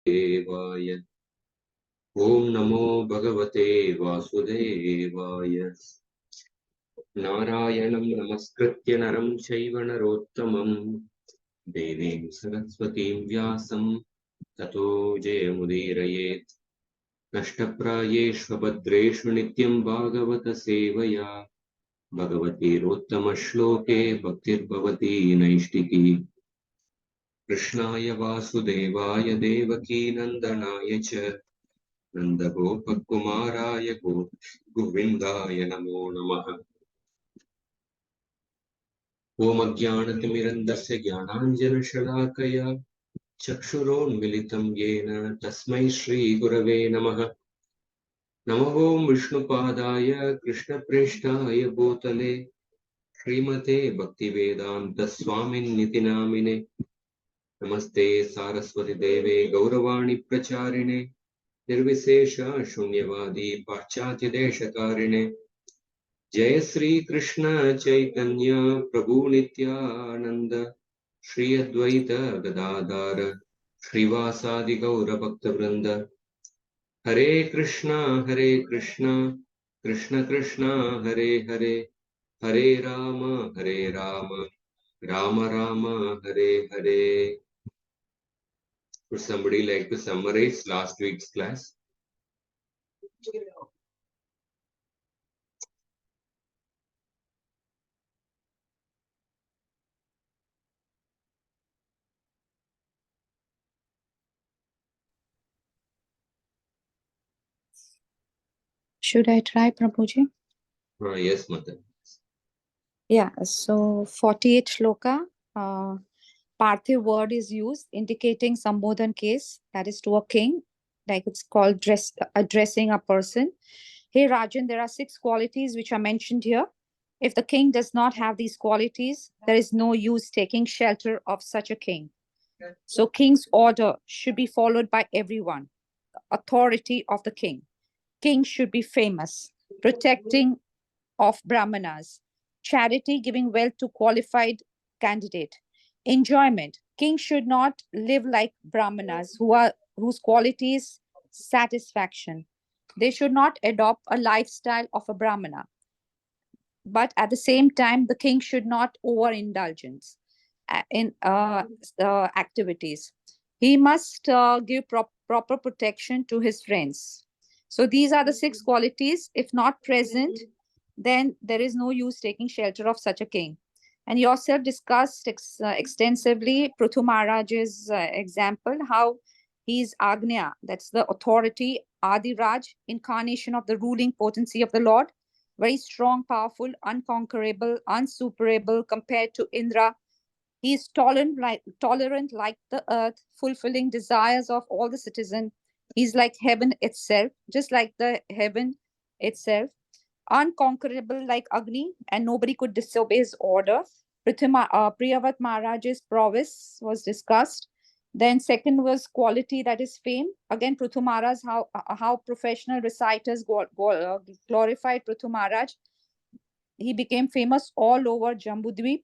देवाय ओम नमो भगवते वासुदेवाय। नारायणं नमस्कृत्य नरं चैव नरोत्तमं देवीं सरस्वतीं व्यासं ततो जयमुदीरयेत्। नष्टप्रायेष्वभद्रेषु नित्यं भागवत सेवया भगवतीरोत्तमश्लोके भक्तिर्भवती नैष्टिकी। कृष्णाय वासुदेवाय देवकी नन्दनाय च नन्दगोपकुमाराय गोविन्दाय नमो नमः। ॐ अज्ञानतिमिरन्धस्य ज्ञानाञ्जनशलाकया चक्षुरोन्मिलितं येन तस्मै श्रीगुरवे नमः। नमः ॐ विष्णुपादाय कृष्णप्रेष्ठाय भूतले श्रीमते भक्तिवेदान्तस्वामिन्निति नामिने। नमस्ते सारस्वती देवे गौरवाणी प्रचारिणे निर्विशेष शून्यवादी पाश्चात्यदेशकारिणे। जय श्री कृष्ण चैतन्य प्रभु नित्यानंद श्री अद्वैत गदाधर श्रीवासादि गौर भक्त वृंद। हरे कृष्णा कृष्ण कृष्ण हरे हरे, हरे Ram Ram Ram Hare Hare. Would somebody like to summarize last week's class? Should I try, Prabhuji? Yes, Mother. Yeah, so 48 shloka, Parthiv word is used indicating Sambodhan case, that is to a king, like it's called addressing a person. Hey Rajan, there are 6 qualities which are mentioned here. If the king does not have these qualities, there is no use taking shelter of such a king. So king's order should be followed by everyone. Authority of the king. King should be famous, protecting of brahmanas, charity, giving wealth to qualified candidate, enjoyment. King should not live like brahmanas whose quality is satisfaction. They should not adopt a lifestyle of a brahmana, but at the same time the king should not overindulgence in activities. He must give proper protection to his friends. So these are the 6 qualities. If not present, then there is no use taking shelter of such a king. And yourself discussed extensively Prithu Maharaj's example, how he is Agnya, that's the authority, Adi Raj, incarnation of the ruling potency of the Lord, very strong, powerful, unconquerable, unsuperable compared to Indra. He is tolerant like the earth, fulfilling desires of all the citizens. He's like heaven itself, just like the heaven itself. Unconquerable like Agni, and nobody could disobey his order. Priyavat Maharaj's prowess was discussed. Then second was quality, that is fame. Again, Prithu Maharaj, how professional reciters glorified Prithu Maharaj. He became famous all over Jambudvip.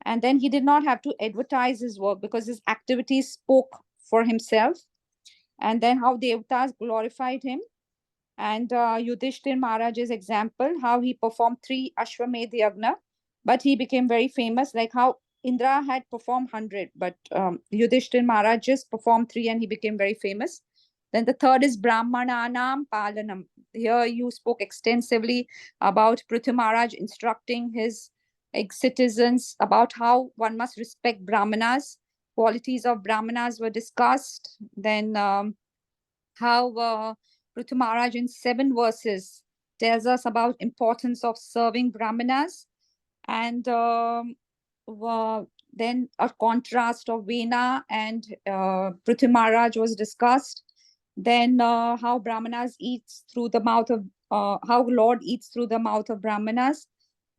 And then he did not have to advertise his work because his activities spoke for himself. And then how the Devtas glorified him. And Yudhishthir Maharaj's example, how he performed 3 Ashwamedh Yagna, but he became very famous, like how Indra had performed 100, but Yudhishthir Maharaj just performed 3 and he became very famous. Then the third is Brahmananam Palanam. Here you spoke extensively about Prithu Maharaj instructing his citizens about how one must respect Brahmanas. Qualities of Brahmanas were discussed. Then how Prithu Maharaj in 7 verses tells us about importance of serving Brahmanas. And then a contrast of Vena and Prithu Maharaj was discussed. Then how Brahmanas eats through the mouth of, how Lord eats through the mouth of Brahmanas.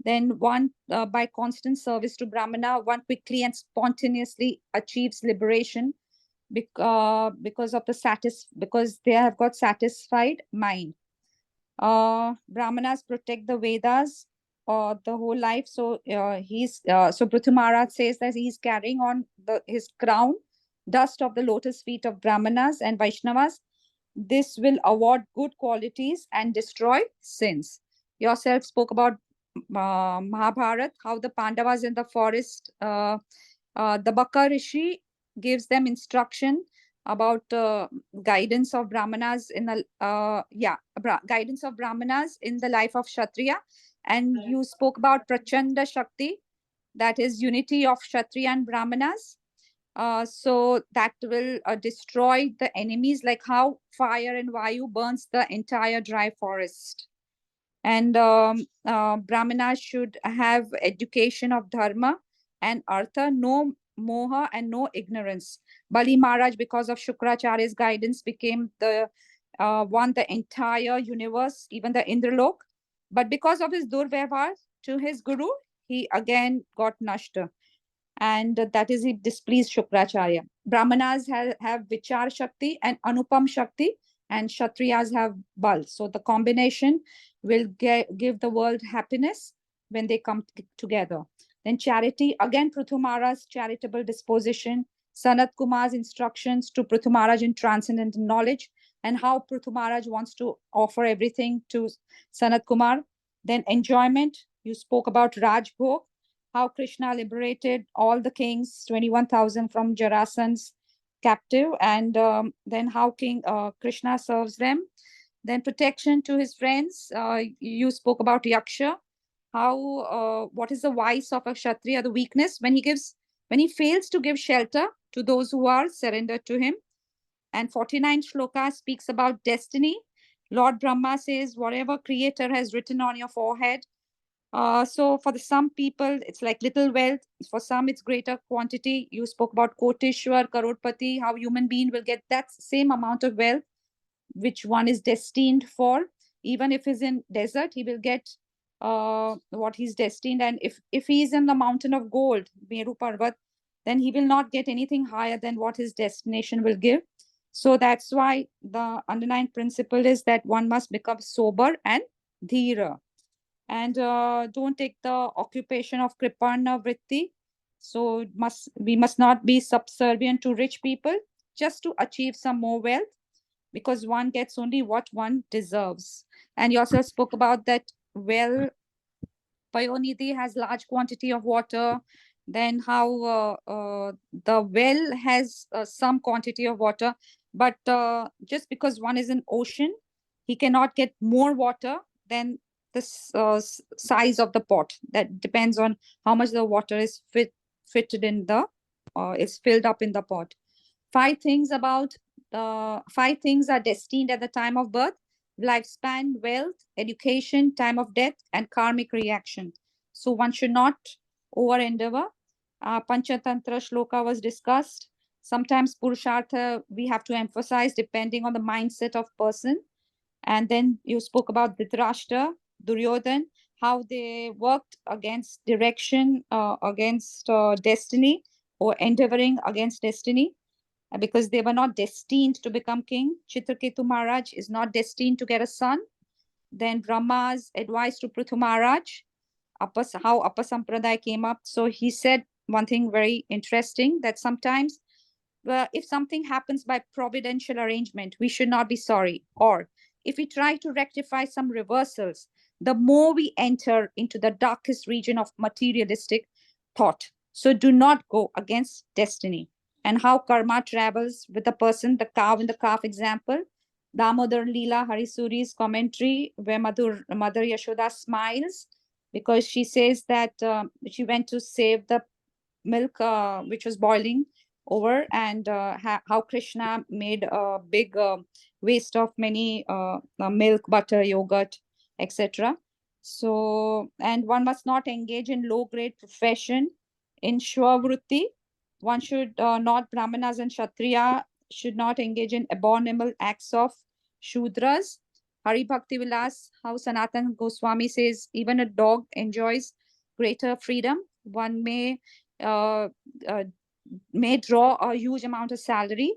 Then one, by constant service to Brahmana, one quickly and spontaneously achieves liberation because of because they have got satisfied mind. Brahmanas protect the Vedas the whole life. So so Prithu Maharaj says that he's carrying on his crown dust of the lotus feet of Brahmanas and Vaishnavas. This will award good qualities and destroy sins. Yourself spoke about Mahabharat, how the Pandavas in the forest, the Baka Rishi gives them instruction about guidance of Brahmanas in the guidance of Brahmanas in the life of Kshatriya. And you spoke about Prachanda Shakti, that is unity of Kshatriya and Brahmanas. So that will destroy the enemies, like how fire and Vayu burns the entire dry forest. And Brahmanas should have education of dharma and artha, no moha and no ignorance. Bali Maharaj, because of Shukracharya's guidance, became the won the entire universe, even the Indralok. But because of his durvyavhar to his guru, he again got nashta, and that is he displeased Shukracharya. Brahmanas have Vichar Shakti and Anupam Shakti, and Kshatriyas have Bal. So the combination will give the world happiness when they come together. Then charity, again Prithu Maharaj's charitable disposition, Sanat Kumar's instructions to Prithu Maharaj in transcendental knowledge, and how Prithu Maharaj wants to offer everything to Sanat Kumar. Then enjoyment, you spoke about Raj Bhog, how Krishna liberated all the kings, 21,000 from Jarasan's captive, and then how King Krishna serves them. Then protection to his friends. You spoke about Yaksha, how what is the vice of a Kshatriya, the weakness when he fails to give shelter to those who are surrendered to him. And 49 shloka speaks about destiny. Lord Brahma says, whatever creator has written on your forehead, so for some people, it's like little wealth. For some, it's greater quantity. You spoke about Koteshwar, Karodpati, how human being will get that same amount of wealth, which one is destined for. Even if he's in desert, he will get what he's destined. And if he's in the mountain of gold, Meru Parvat, then he will not get anything higher than what his destination will give. So that's why the underlying principle is that one must become sober and dhira, and don't take the occupation of kriparna vritti. So we must not be subservient to rich people just to achieve some more wealth, because one gets only what one deserves. And you also spoke about that well, Payonidhi has large quantity of water. Then how the well has some quantity of water, but just because one is in ocean, he cannot get more water than the size of the pot. That depends on how much the water is fitted in the is filled up in the pot. Five things are destined at the time of birth: lifespan, wealth, education, time of death, and karmic reaction. So one should not over endeavor. Panchatantra shloka was discussed. Sometimes purushartha we have to emphasize depending on the mindset of person. And then you spoke about Dhritarashtra, Duryodhan, how they worked against direction, against destiny, or endeavoring against destiny, because they were not destined to become king. Chitraketu Maharaj is not destined to get a son. Then Brahma's advice to Prithu Maharaj, how Apasampradaya came up. So he said one thing very interesting, that sometimes if something happens by providential arrangement, we should not be sorry. Or if we try to rectify some reversals, the more we enter into the darkest region of materialistic thought. So do not go against destiny. And how karma travels with a person, the cow in the calf example. Damodar Leela Harisuri's commentary, where Mother Yashoda smiles because she says that she went to save the milk which was boiling over, and how Krishna made a big waste of many milk, butter, yogurt, etc. So, and one must not engage in low grade profession in shwavrutti. One should not, Brahmanas and Kshatriya should not engage in abominable acts of Shudras. Hari Bhakti Vilas, how Sanatan Goswami says, even a dog enjoys greater freedom. One uh, uh, may draw a huge amount of salary,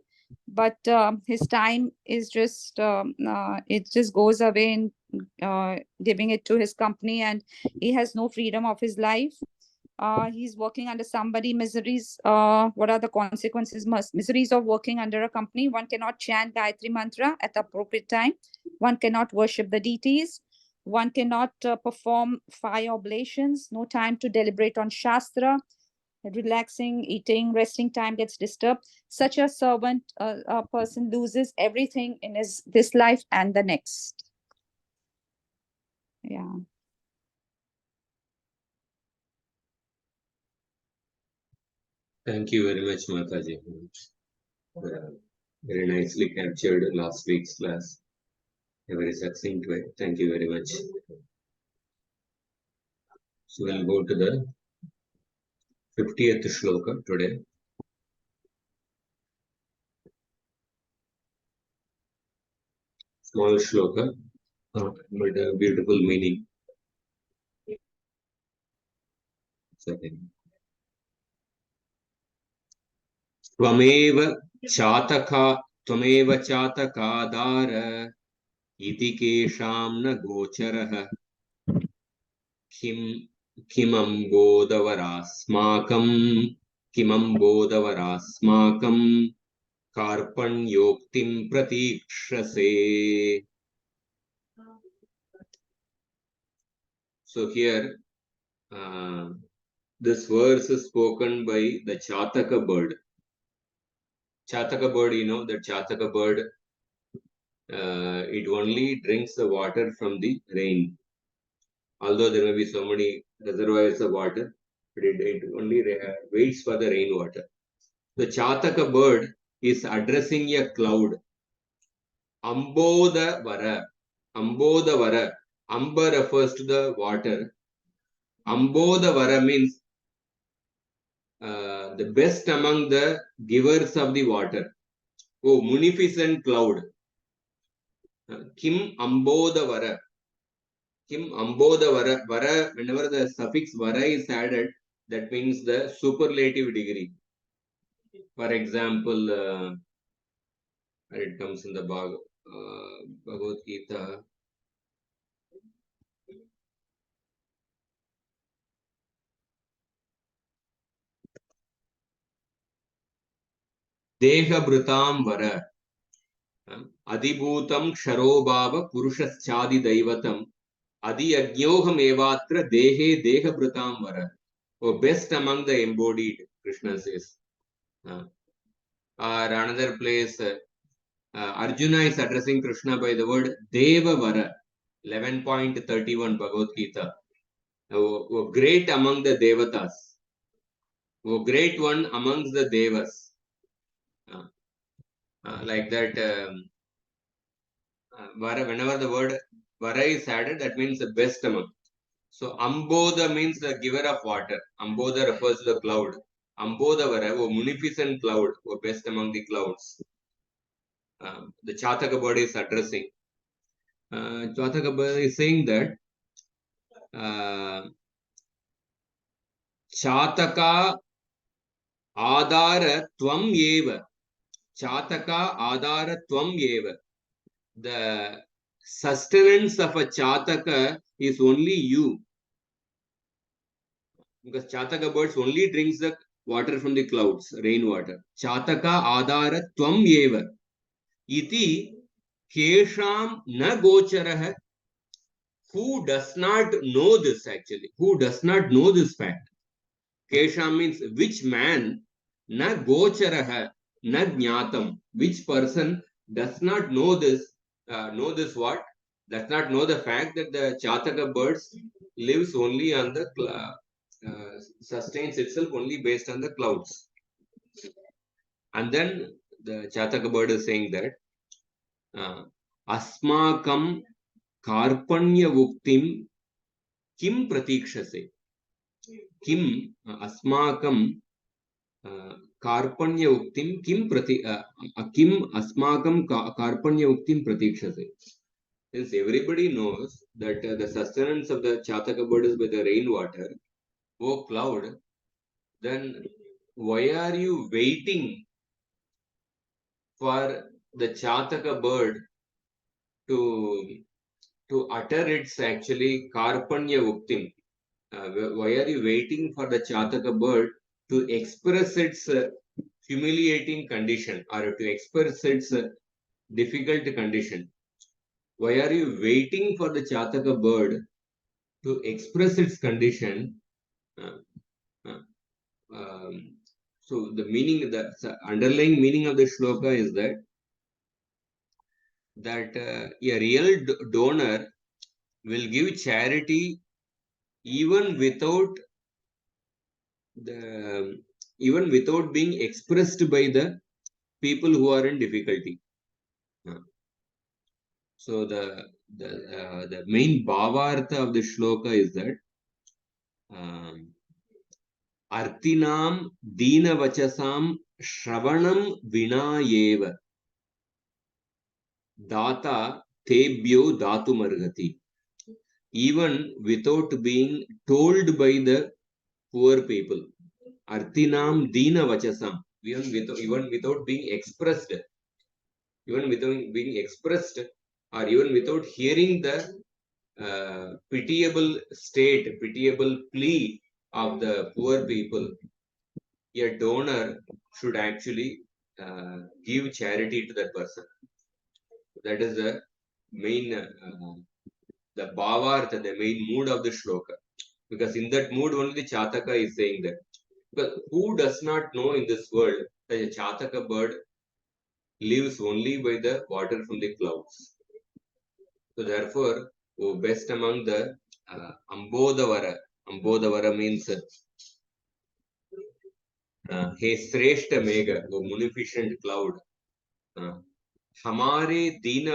but his time is just it just goes away in giving it to his company, and he has no freedom of his life. he's working under somebody, miseries, what are the consequences, miseries of working under a company? One cannot chant Gayatri mantra at the appropriate time. One cannot worship the deities. One cannot perform fire oblations. No time to deliberate on Shastra. Relaxing, eating, resting time gets disturbed. Such a servant, a person loses everything in his this life and the next. Yeah. Thank you very much, Mataji. Very nicely captured last week's class. A very succinct way. Thank you very much. So we'll go to the 50th shloka today. Small shloka, but a beautiful meaning. Second. त्वमेव चातकादार इति केषां न गोचरः किमम्बोधवरास्माकं कार्पण्योक्तिं प्रतीक्षसे. So here this verse is spoken by the Chataka bird. Chataka bird, you know that Chataka bird, it only drinks the water from the rain. Although there may be so many reservoirs of water, but it only waits for the rainwater. The Chataka bird is addressing a cloud. Ambodavara. Ambodavara. Amba refers to the water. Ambodavara means the best among the givers of the water. Oh, munificent cloud. Kim Ambodavara. Kim Ambodavara. Vara, whenever the suffix Vara is added, that means the superlative degree. For example, it comes in the Bhagavad Gita. Dehabhrutam Vara. Adibhutam Ksharobhava Purushaschadi Daivatam Adi Agyoham Evatra Dehe Dehabhrutam Vara. Oh, best among the embodied, Krishna says. Or another place, Arjuna is addressing Krishna by the word Deva Vara. 11.31 Bhagavad Gita. Oh, great among the Devatas. Oh, great one amongst the Devas. Like that, whenever the word Vara is added, that means the best among. So Ambodha means the giver of water. Ambodha refers to the cloud. Ambodha Vara, oh munificent cloud, oh best among the clouds. The Chataka bird is addressing. Chataka bird is saying that Chataka Adara Tvam Yeva. Chataka Adara Tvam Yeva. The sustenance of a Chataka is only you. Because Chataka birds only drinks the water from the clouds, rainwater. Chataka Adara Tvam Yeva. Iti Kesham Na Gocharaha. Who does not know this actually? Who does not know this fact? Kesham means which man, na gocharaha, na jnatam. Which person does not know this? Know this what? Does not know the fact that the Chataka birds lives only on the sustains itself only based on the clouds. And then the Chataka bird is saying that Asmakam Karpanya Vuktim Kim Pratikshase. Kim Asmakam Karpanya Uktim Kim Asmakam Karpanya Uktim Pratikshase. Since everybody knows that the sustenance of the Chataka bird is by the rainwater, oh cloud, then why are you waiting for the Chataka bird to utter its actually Karpanya Uktim, why are you waiting for the Chataka bird to express its humiliating condition or to express its difficult condition? Why are you waiting for the Chataka bird to express its condition? Uh, uh, so the meaning, the underlying meaning of the shloka is that a real donor will give charity even without the even without being expressed by the people who are in difficulty. So the main bhavartha of the shloka is that artinam dina vachasam shravanam vinayeva data tebhyo datumargati. Even without being told by the poor people, artinam dina vachasam, even without being expressed, even without being expressed, or even without hearing the pitiable plea of the poor people, a donor should actually give charity to that person. That is the main, the bhavartha, the main mood of the shloka. Because in that mood only the Chataka is saying that. Because who does not know in this world that a Chataka bird lives only by the water from the clouds? So therefore, best among the Ambodavara. Ambodavara means hey Sreshta Mega, वो munificent cloud. हमारे दीन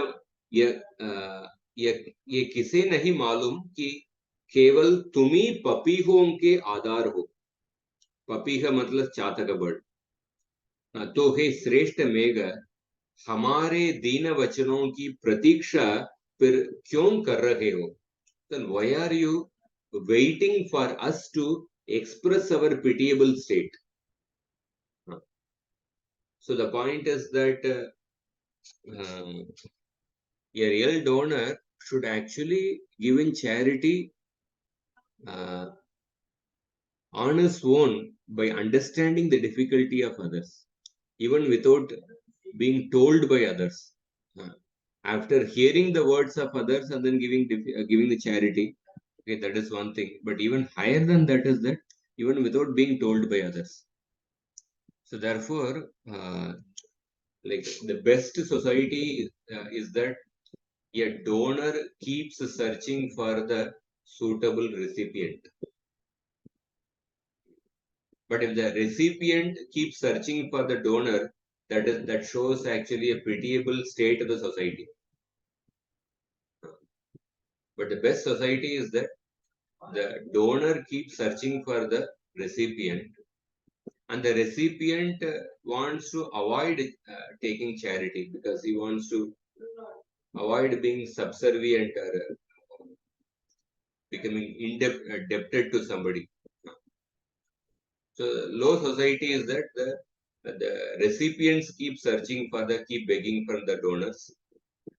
ये ये ये किसे नहीं मालूम कि केवल तुम ही पपीहों के आधार हो. पपीह मतलब चातक बर्ड. तो हे श्रेष्ठ मेघ, हमारे दीन वचनों की प्रतीक्षा फिर क्यों कर रहे हो? Then why are you waiting for us to express our pitiable state? So the point is that a real donor should actually give in charity on his own by understanding the difficulty of others, even without being told by others. After hearing the words of others and then giving the charity, okay, that is one thing. But even higher than that is that even without being told by others. So therefore, like the best society is that a donor keeps searching for the suitable recipient. But if the recipient keeps searching for the donor, that shows actually a pitiable state of the society. But the best society is that the donor keeps searching for the recipient, and the recipient wants to avoid taking charity because he wants to avoid being subservient or becoming indebted to somebody. So low society is that the recipients keep searching for keep begging from the donors,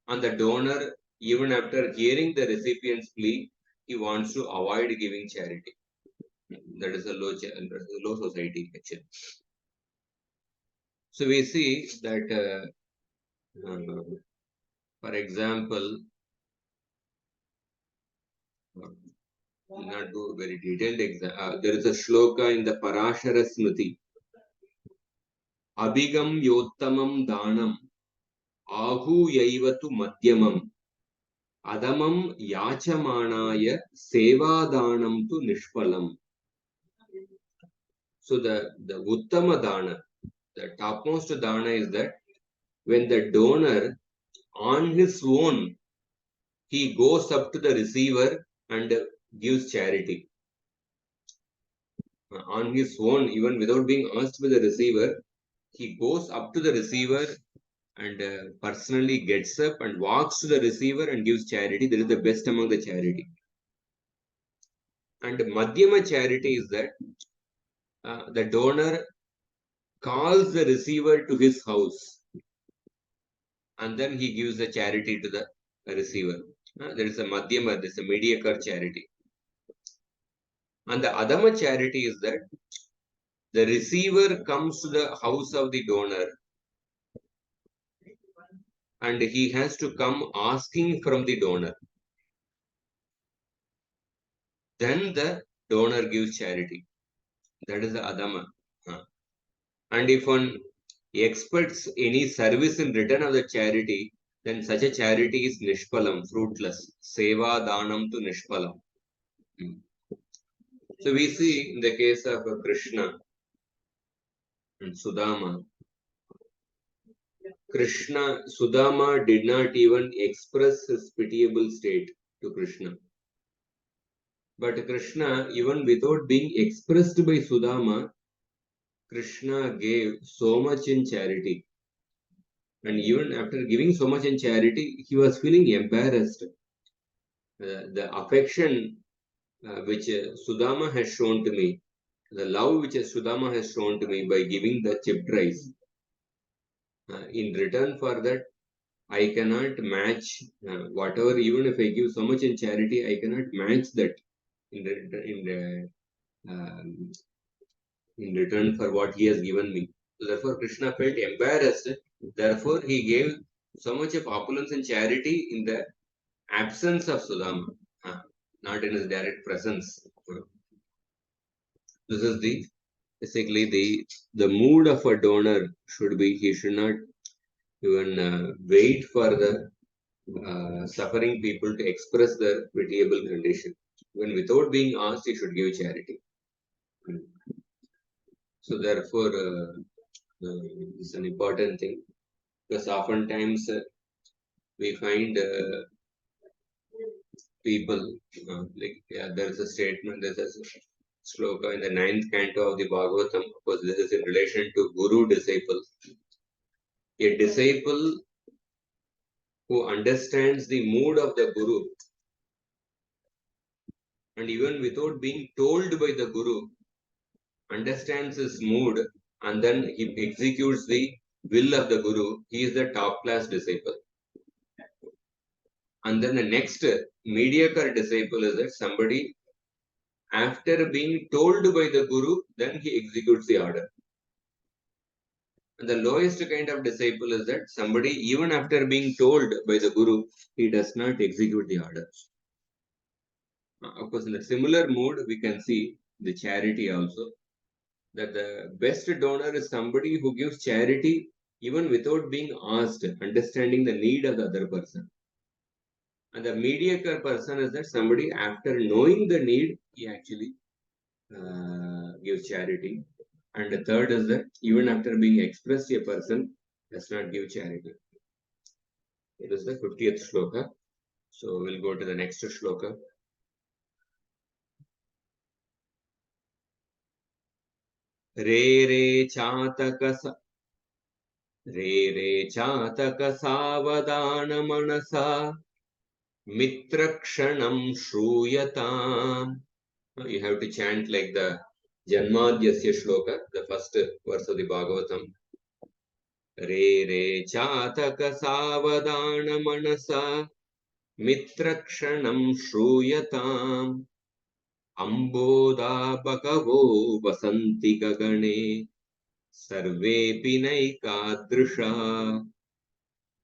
and the donor, even after hearing the recipient's plea, he wants to avoid giving charity. That is a low society actually. So we see that, for example, not do very detailed example. There is a shloka in the Parashara Smriti. Abhigam yottamam danam ahuyayvatu madhyamam adamam yachamanaya sevadanam tu nishpalam. So the uttama dana, the topmost dana is that when the donor on his own he goes up to the receiver and gives charity. On his own, even without being asked by the receiver, he goes up to the receiver and personally gets up and walks to the receiver and gives charity. That is the best among the charity. And Madhyama charity is that the donor calls the receiver to his house and then he gives the charity to the receiver. There is a Madhyama, there is a mediocre charity. And the Adama charity is that the receiver comes to the house of the donor and he has to come asking from the donor. Then the donor gives charity. That is the Adama. And if one expects any service in return of the charity, then such a charity is nishpalam, fruitless. Seva danam to nishpalam. So we see in the case of Krishna and Sudama, Sudama did not even express his pitiable state to Krishna. But Krishna, even without being expressed by Sudama, Krishna gave so much in charity. And even after giving so much in charity, he was feeling embarrassed. The affection which Sudama has shown to me, the love which Sudama has shown to me by giving the chipped rice, in return for that, I cannot match whatever, even if I give so much in charity, I cannot match that um, in return for what he has given me. So therefore, Krishna felt embarrassed. Therefore, he gave so much of opulence and charity in the absence of Sudama, not in his direct presence. This is the basically the mood of a donor should be he should not even wait for the suffering people to express their pitiable condition. When without being asked, he should give charity. So therefore, it's an important thing because oftentimes we find people there's a statement, there's a sloka in the 9th canto of the Bhagavatam. Of course, this is in relation to guru disciple. A disciple who understands the mood of the guru and even without being told by the guru understands his mood and then he executes the will of the guru, he is the top class disciple. And then the next mediocre disciple is that somebody, after being told by the guru, then he executes the order. And the lowest kind of disciple is that somebody, even after being told by the guru, he does not execute the order. Of course, in a similar mood, we can see the charity also. That the best donor is somebody who gives charity even without being asked, understanding the need of the other person. And the mediocre person is that somebody, after knowing the need, he actually gives charity. And the third is that even after being expressed, a person does not give charity. It is the 50th shloka. So we'll go to the next shloka. Re re chataka savadana manasa mitrakshanam shruyata. You have to chant like the Janmadhyasya shloka, the first verse of the Bhagavatam. Re re chataka savadana manasa mitrakshanam shruyatam amboda bhagavo vasanti gagane sarvepi naikadrisha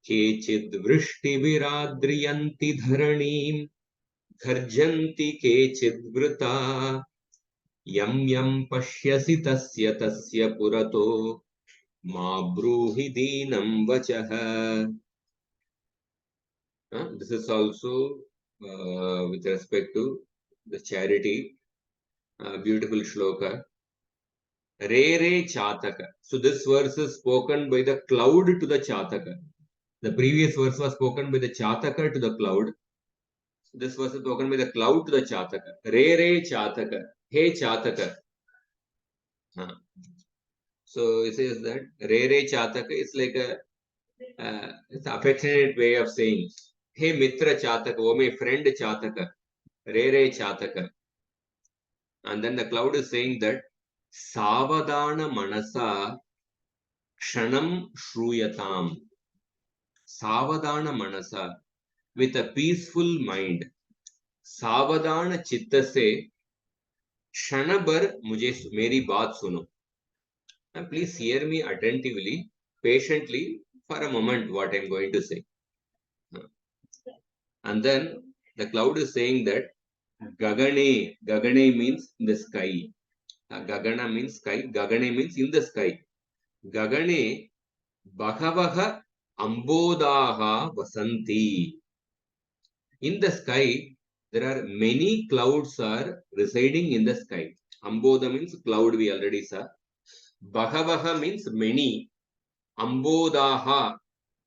kechid vrishtiviradriyanti dharanim गर्जन्ति केचिद् वृता यं यं पश्यसि तस्य पुरतो मा ब्रूहि दीनं वचः. This is also with respect to the charity. Beautiful shloka. Re re chataka. So this verse is spoken by the cloud to the chataka. The previous verse was spoken by the chataka to the cloud. This verse is spoken by the cloud to the chataka. Re re chataka. Hey chataka. So it says that Re Re Chataka is like it's an affectionate way of saying, Hey Mitra Chataka, oh my friend Chataka, Re Re Chataka. And then the cloud is saying that Savadana Manasa Kshanam Shruyatam. Savadana Manasa, with a peaceful mind. Savadana Chitta se क्षण भर मुझे मेरी बात सुनो. Please hear me attentively, patiently, for a moment what I am going to say. And then the cloud is saying that Gagane, Gagane means in the sky. Gagana means sky, Gagane means in the sky. Gagane Bhagavaha Ambodaha Vasanti. In the sky, there are many clouds are residing in the sky. Amboda means cloud, we already saw. Bhagavaha means many. Ambodaha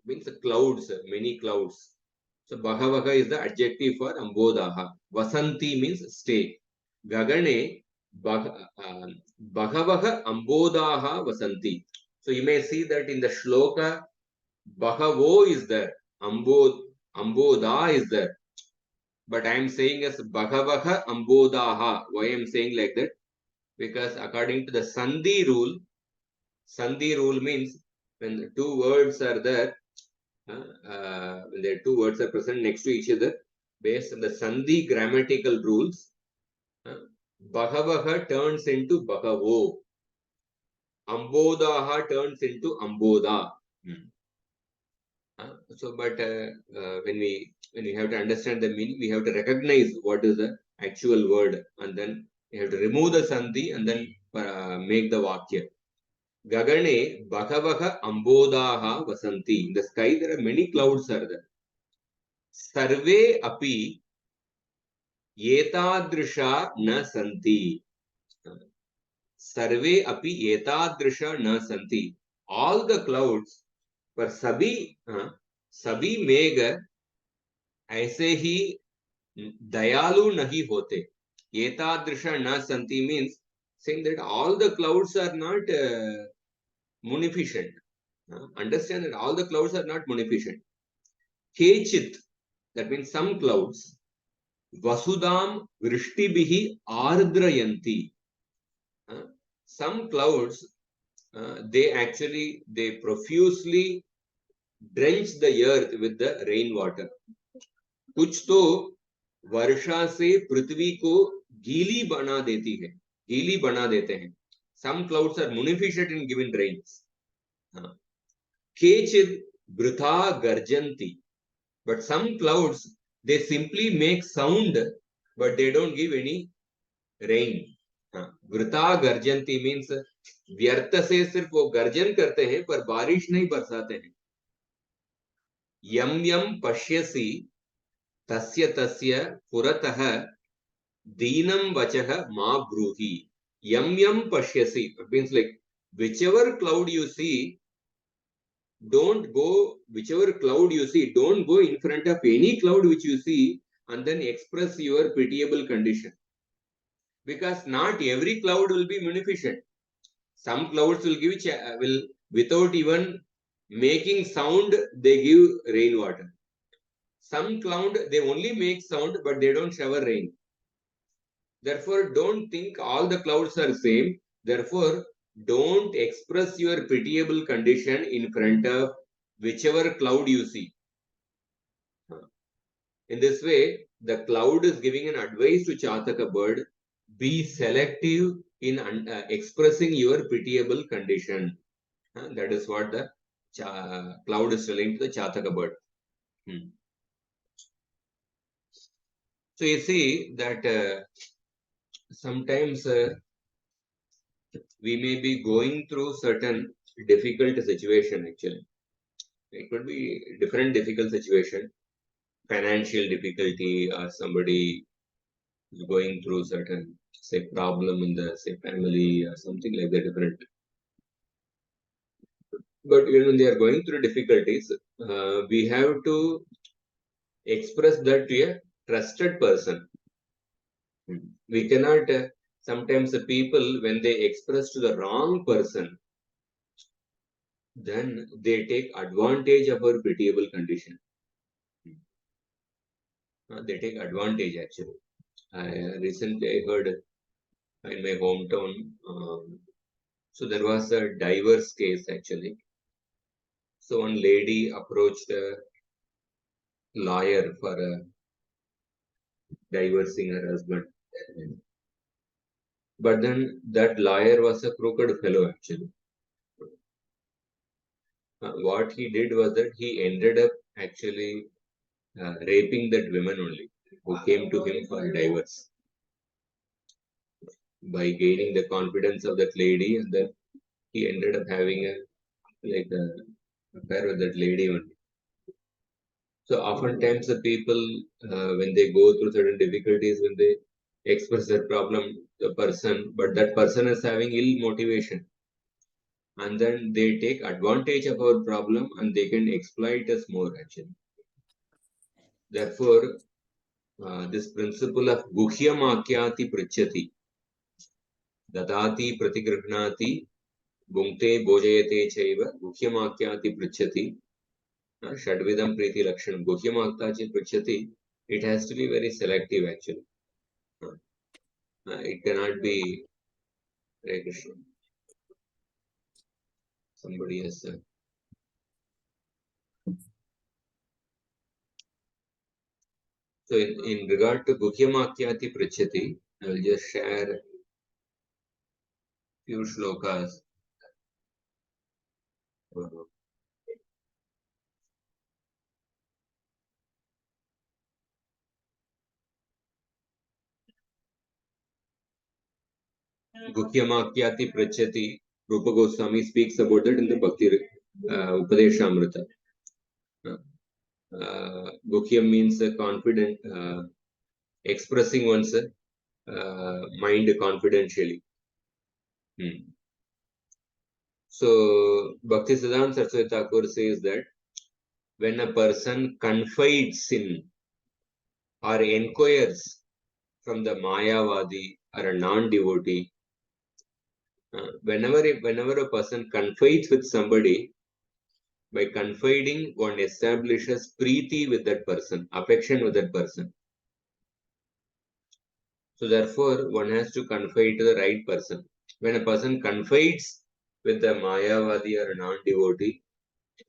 means clouds, many clouds. So Bhagavaha is the adjective for Ambodaha. Vasanti means stay. Gagane Bhagavaha Ambodaha Vasanti. So you may see that in the shloka, Bhagavo is there, Amboda is there. But I am saying as Bhagavaha Ambodaha. Why I am saying like that? Because according to the Sandhi rule means when the two words are there, when the two words are present next to each other, based on the Sandhi grammatical rules, Bhagavaha turns into Bhagavo. Ambodaha turns into Amboda. But when we have to understand the meaning, we have to recognize what is the actual word, and then we have to remove the sandhi and then make the vakya. Gagane Bhagavaha Ambodaha Vasanti. In the sky, there are many clouds are there. Sarve api etadrisha na santi. Sarve api etadrisha na santi. All the clouds, पर सभी मेघ ऐसे ही दयालु नहीं होते. एतादृश न संति means saying that all the clouds are not munificent. Understand that all the clouds are not munificent. Kechit, that means some clouds, vasudam vrishtibihi ardrayanti. Some clouds, they profusely drench the earth with the rainwater. कुछ तो वर्षा से पृथ्वी को गीली बना देती है, गीली बना देते हैं. Some clouds are munificent in giving rains. Kechid vritha garjanti. But some clouds, they simply make sound, but they don't give any rain. Vritha garjanti means व्यर्थ से सिर्फ वो गर्जन करते हैं पर बारिश नहीं बरसाते हैं. यम यम पश्यसि तस्य तस्य पुरतः दीनम वचः मा ब्रूहि. Yam yam pashyasi. It means like whichever cloud you see, don't go in front of any cloud which you see and then express your pitiable condition. Because not every cloud will be munificent. Some clouds will without even making sound, they give rainwater. Some cloud, they only make sound, but they don't shower rain. Therefore, don't think all the clouds are same. Therefore, don't express your pitiable condition in front of whichever cloud you see. In this way, the cloud is giving an advice to Chataka bird. Be selective in expressing your pitiable condition. That is what the cloud is telling to the Chataka bird. So you see that sometimes we may be going through certain difficult situation. Actually, it could be different difficult situation, financial difficulty, or somebody is going through certain, say, problem in the, say, family or something like that, different. But when they are going through difficulties, we have to express that to a trusted person. We cannot, sometimes the people, when they express to the wrong person, then they take advantage of our pitiable condition. They take advantage actually. Recently I heard in my hometown, so there was a divorce case actually. So one lady approached a lawyer for divorcing her husband. But then that lawyer was a crooked fellow actually. What he did was that he ended up actually raping that woman only who came to him for divorce by gaining the confidence of that lady, and then he ended up having a affair with that lady only. So oftentimes the people, when they go through certain difficulties, when they express their problem, the person, but that person is having ill motivation, and then they take advantage of our problem and they can exploit us more actually. Therefore, this principle of guhyamakyati pritchati, dadati pratigrihnati, bhunkte bhojayate chaiva, guhyamakyati pritchati, shadvidam priti lakshanam, guhyamakyati pritchati, it has to be very selective actually. It cannot be Hare Krishna. Somebody has so in regard to Guhyamakyati Prachati, I will just share few shlokas. Guhyamakyati Prachati, Rupa Goswami speaks about that in the Bhakti Upadeshamrita. Guhyam means confident, expressing one's mind confidentially. So, Bhakti Siddhanta Saraswati Thakur says that when a person confides in or inquires from the Mayavadi or a non-devotee, whenever a person confides with somebody, by confiding, one establishes preeti with that person, affection with that person. So therefore, one has to confide to the right person. When a person confides with the Mayavadi or a non-devotee,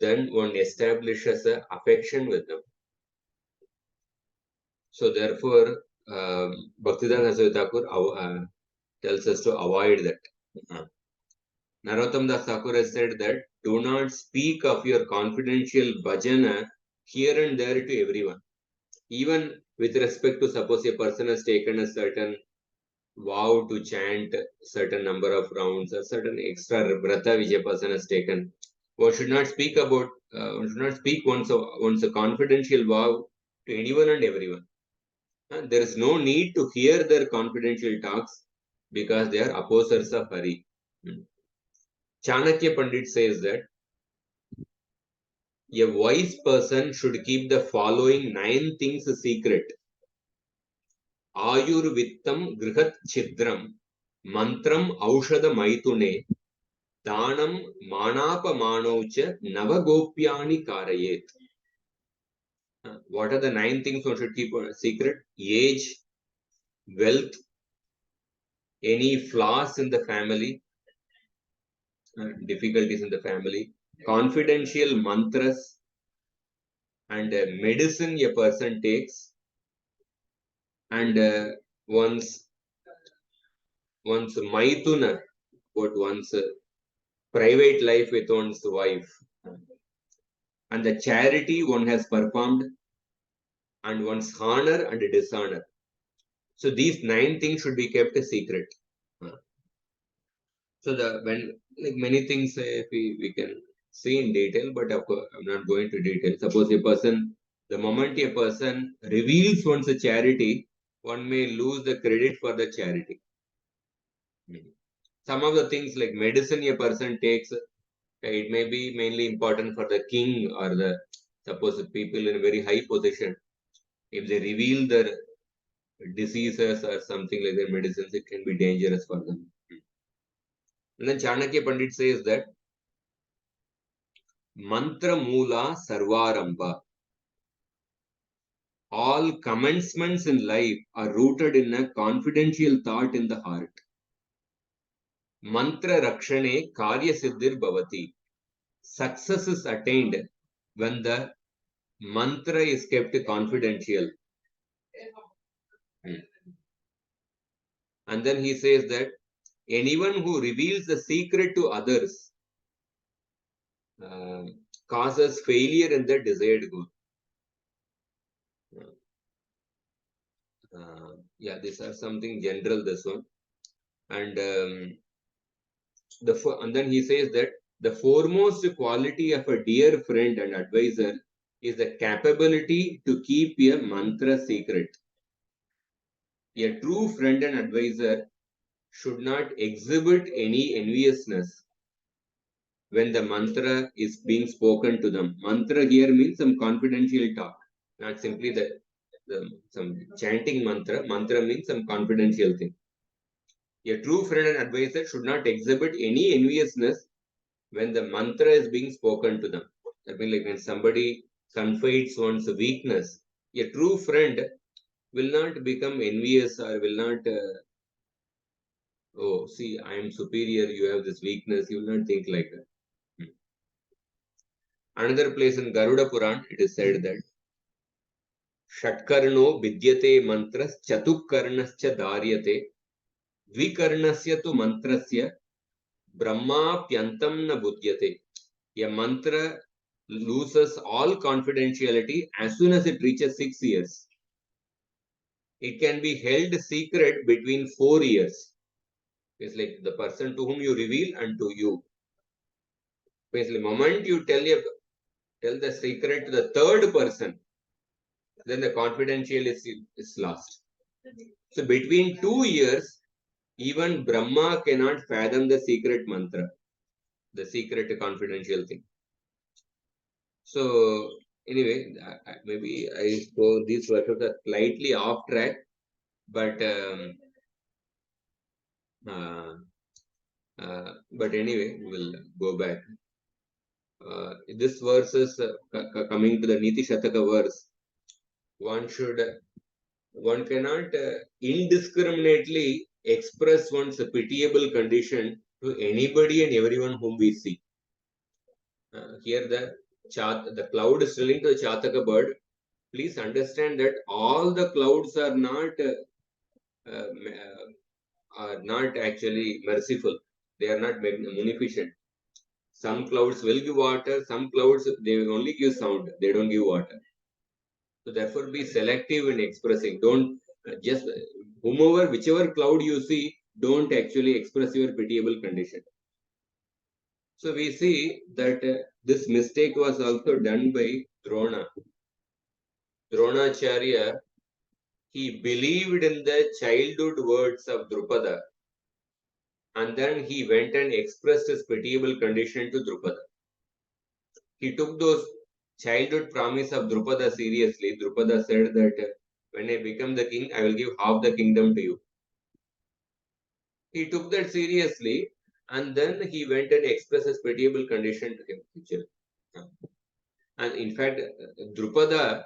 then one establishes a affection with them. So therefore, Bhaktivedanta Saraswati Thakur tells us to avoid that. Narottam Das Thakur has said that do not speak of your confidential bhajana here and there to everyone. Even with respect to suppose a person has taken a certain vow to chant certain number of rounds, a certain extra vrata which a person has taken, one should not speak about, one should not speak once a confidential vow to anyone and everyone. There is no need to hear their confidential talks because they are opposers of Hari. Chanakya Pandit says that a wise person should keep the following 9 things secret. Ayurvittam grihat chidram, mantram aushada maitune, danam manapa manaucha navagopyani karayet. What are the 9 things one should keep secret? Age, wealth, any flaws in the family, difficulties in the family, confidential mantras, and medicine a person takes, and one's maithuna, what one's private life with one's wife, and the charity one has performed, and one's honor and dishonor. So these 9 things should be kept a secret. So when like many things we can see in detail, but of course I'm not going to detail. Suppose the moment a person reveals one's charity, one may lose the credit for the charity. Some of the things like medicine a person takes, it may be mainly important for the king or the suppose the people in a very high position. If they reveal their diseases or something like their medicines, it can be dangerous for them. And then Chanakya Pandit says that mantra mula sarvaramba. All commencements in life are rooted in a confidential thought in the heart. Mantra rakshane karya siddhir bhavati. Success is attained when the mantra is kept confidential. And then he says that anyone who reveals the secret to others causes failure in the desired goal. Yeah, these are something general, this one. And and then he says that the foremost quality of a dear friend and advisor is the capability to keep a mantra secret. A true friend and advisor should not exhibit any enviousness when the mantra is being spoken to them. Mantra here means some confidential talk, not simply some chanting mantra. Mantra means some confidential thing. A true friend and advisor should not exhibit any enviousness when the mantra is being spoken to them. That means like when somebody confides one's weakness, a true friend will not become envious or will not, oh, see, I am superior, you have this weakness. You will not think like that. Another place in Garuda Puran, it is said that Shatkarno vidyate mantras chatukkarnascha dharyate dvikarnasya tu mantrasya brahma pyantam na budyate. A mantra loses all confidentiality as soon as it reaches 6 years. It can be held secret between 4 years. It's like the person to whom you reveal and to you. Basically, the moment you tell the secret to the third person, then the confidentiality is lost. So between 2 years, even Brahma cannot fathom the secret mantra, the secret confidential thing. So anyway, maybe I go these verses are slightly off track, but anyway, we'll go back. This verse is coming to the Niti Shataka verse. One cannot indiscriminately express one's pitiable condition to anybody and everyone whom we see. Here the cloud is telling to the Chataka bird, please understand that all the clouds are not actually merciful. They are not munificent. Some clouds will give water, some clouds they will only give sound, they don't give water. So therefore be selective in expressing. Don't just whichever cloud you see, don't actually express your pitiable condition. So we see that this mistake was also done by Drona. Dronacharya, he believed in the childhood words of Drupada, and then he went and expressed his pitiable condition to Drupada. He took those childhood promise of Drupada seriously. Drupada said that when I become the king, I will give half the kingdom to you. He took that seriously, and then he went and expressed his pitiable condition to him. And in fact, Drupada,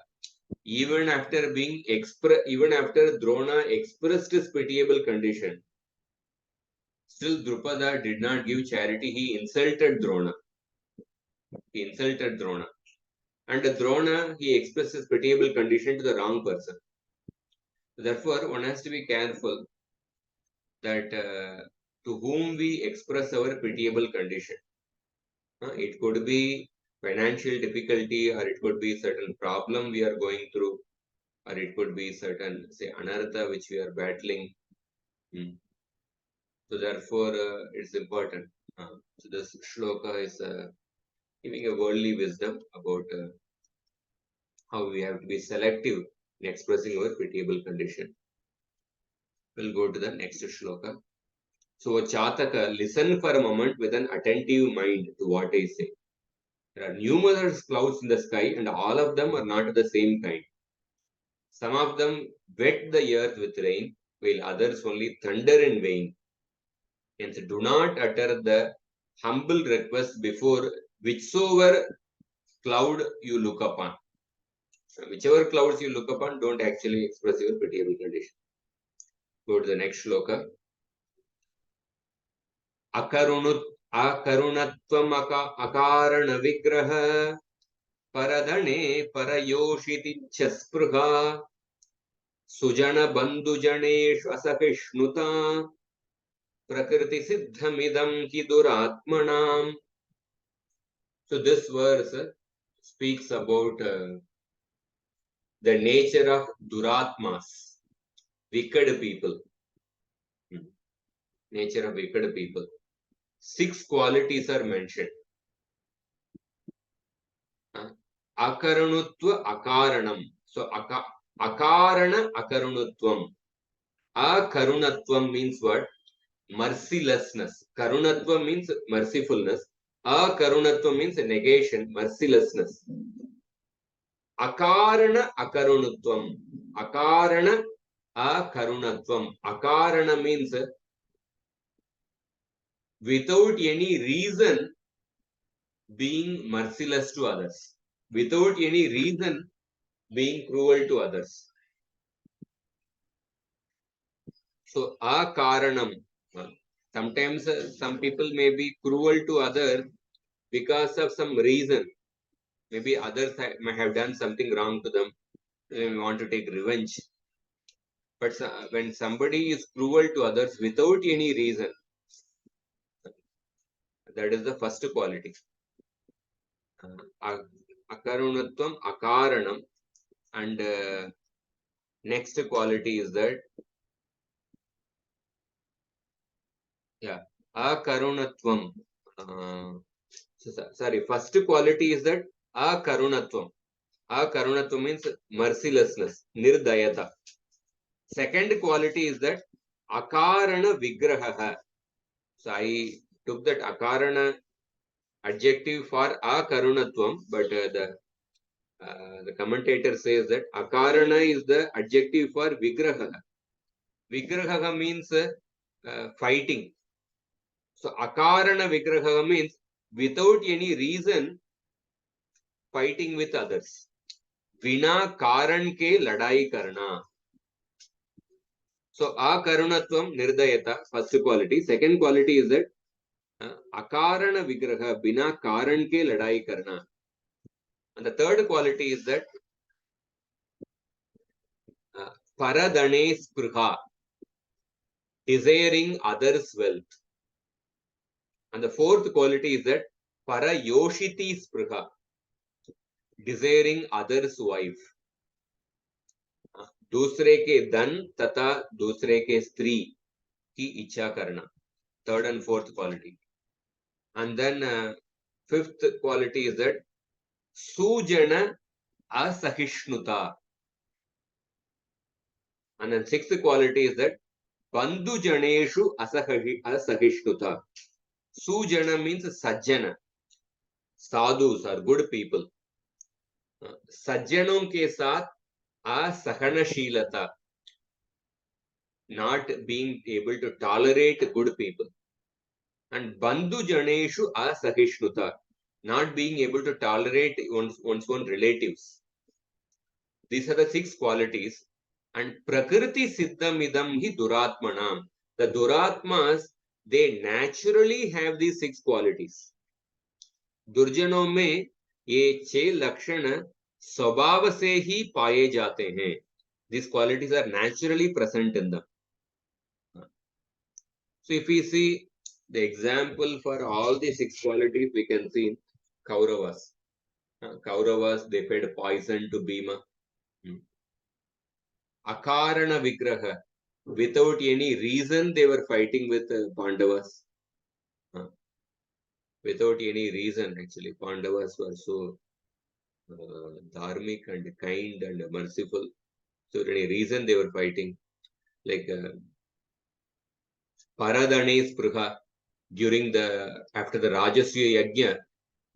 even after Drona expressed his pitiable condition, still Drupada did not give charity. He insulted Drona. And Drona, he expressed his pitiable condition to the wrong person. Therefore, one has to be careful that to whom we express our pitiable condition. It could be financial difficulty, or it could be certain problem we are going through, or it could be certain, say, anartha which we are battling. So therefore, it's important. So this shloka is giving a worldly wisdom about how we have to be selective in expressing our pitiable condition. We'll go to the next shloka. So, Chataka, listen for a moment with an attentive mind to what I say. There are numerous clouds in the sky, and all of them are not of the same kind. Some of them wet the earth with rain, while others only thunder in vain. Hence, do not utter the humble request before whichsoever cloud you look upon. Whichever clouds you look upon, don't actually express your pitiable condition. Go to the next shloka. अकरुणत्वम् अकारण विग्रह परदणे परयोषितिच्छ स्पृहा सुजन बन्धुजनेषु असहिष्णुता prakriti siddhamidam hi duratmanam. So this verse speaks about the nature of duratmas, wicked people. Nature of wicked people. 6 qualities are mentioned. Akaranutva akaranam. So akarana akaranutvam. Akarunatvam means what? Mercilessness. Karunatvam means mercifulness. Akarunatvam means negation, mercilessness. Akarana akarunatvam. Akarana akarunatvam. Akarana means without any reason being merciless to others. Without any reason being cruel to others. So, akaranam. Sometimes some people may be cruel to others because of some reason. Maybe others may have done something wrong to them. They want to take revenge. But when somebody is cruel to others without any reason, that is the first quality. Akarunatvam, akaranam. And next quality is that, akarunatvam. Sorry, first quality is that akarunatvam. Akarunatvam means mercilessness, nirdayata. Second quality is that akarana vigraha. So I took that akarana adjective for akarunatvam, but the commentator says that akarana is the adjective for vigraha. Vigraha means fighting. So akarana vigraha means without any reason fighting with others. Vina karan ke ladai karna. So akarunatvam nirdayata, first quality. Second quality is that akarana vigraha, bina karan ke ladai karna. And the third quality is that paradane spruha, desiring others' wealth. And the fourth quality is that parayoshiti spruha, desiring others' wife. दूसरे के धन तथा दूसरे के स्त्री की इच्छा करना. Third and fourth quality. And then fifth quality is that sujana asahishnuta. And then sixth quality is that bandhu janeshu asahishnuta. Sujana means sajjana. Sadhus are good people. Sajjanam ke saath asahanashilata. Not being able to tolerate good people. And bandhu janeshu asahishnuta. Not being able to tolerate one's own relatives. These are the 6 qualities. And prakriti siddham idam hi duratmanam. The duratmas, they naturally have these 6 qualities. दुर्जनों में ये 6 लक्षण स्वभाव से ही पाए जाते हैं. These qualities are naturally present in them. So if we see the example for all the 6 qualities, we can see in Kauravas. Kauravas, they fed poison to Bhima. Akarana vigraha. Without any reason, they were fighting with Pandavas. Without any reason, actually. Pandavas were so dharmic and kind and merciful. So, for any reason, they were fighting. Like Paradane Spruha, after the Rajasya Yajna,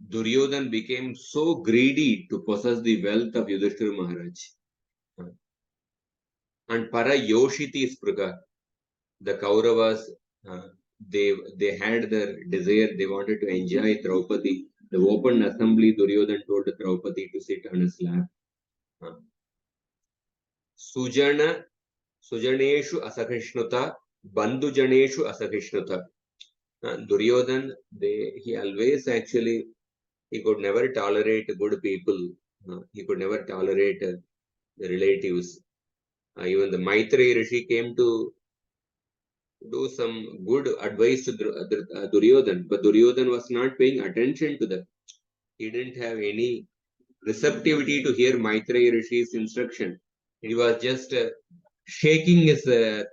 Duryodhan became so greedy to possess the wealth of Yudhishthira Maharaj. And Parayoshiti Spruha, the Kauravas, they had their desire, they wanted to enjoy Draupadi. The open assembly, Duryodhan told Draupadi to sit on his lap. Sujaneshu asakishnuta, bandhujaneshu asakishnuta. Duryodhan, he always actually, he could never tolerate good people. He could never tolerate the relatives. Even the Maitreya Rishi came to do some good advice to Duryodhan, but Duryodhan was not paying attention to that. He didn't have any receptivity to hear Maitreya Rishi's instruction. He was just shaking his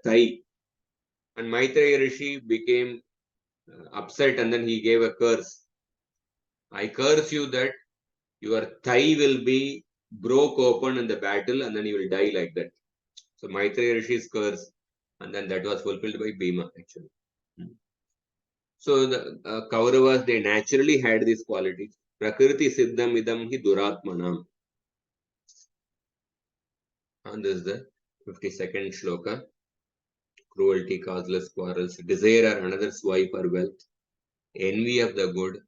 thigh, and Maitreya Rishi became upset, and then he gave a curse. I curse you that your thigh will be broke open in the battle, and then you will die like that. So Maitreya Rishi's curse, and then that was fulfilled by Bhima actually. So the Kauravas, they naturally had these qualities. Prakriti siddham idam hi duratmanam. And this is the 52nd shloka. Cruelty, causeless quarrels, desire another's wife or wealth, envy of the good.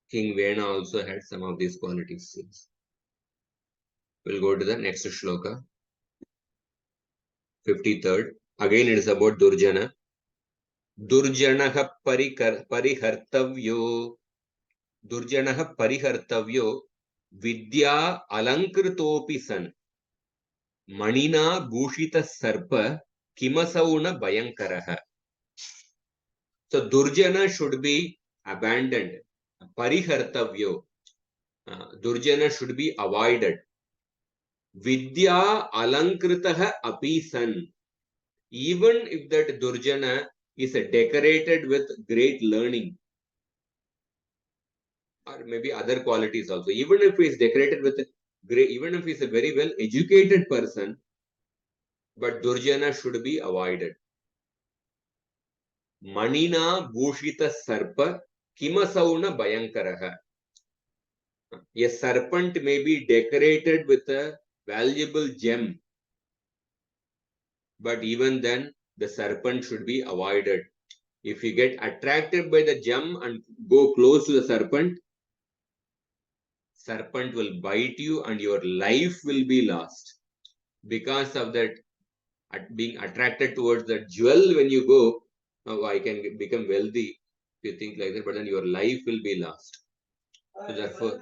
King Vena also had some of these qualities. We'll go to the next shloka, 53rd. Again, it is about Durjana. Durjanaha parihartavyo. Durjanaha parihartavyo. Vidya alankritopi san. Manina bhushita sarpa kimasauna bhayankaraha. So Durjana should be abandoned. Parihartavyo. Durjana should be avoided. Vidya alankritaha api san. Even if that Durjana is decorated with great learning, or maybe other qualities also, even if he is decorated with great, even if he is a very well educated person, but Durjana should be avoided. Manina bhushita sarpa kimasauna bhayankaraha. A serpent may be decorated with a valuable gem, but even then the serpent should be avoided. If you get attracted by the gem and go close to the serpent, serpent will bite you and your life will be lost. Because of that, being attracted towards the jewel, when you go, oh, I can become wealthy, if you think like that, but then your life will be lost. So therefore,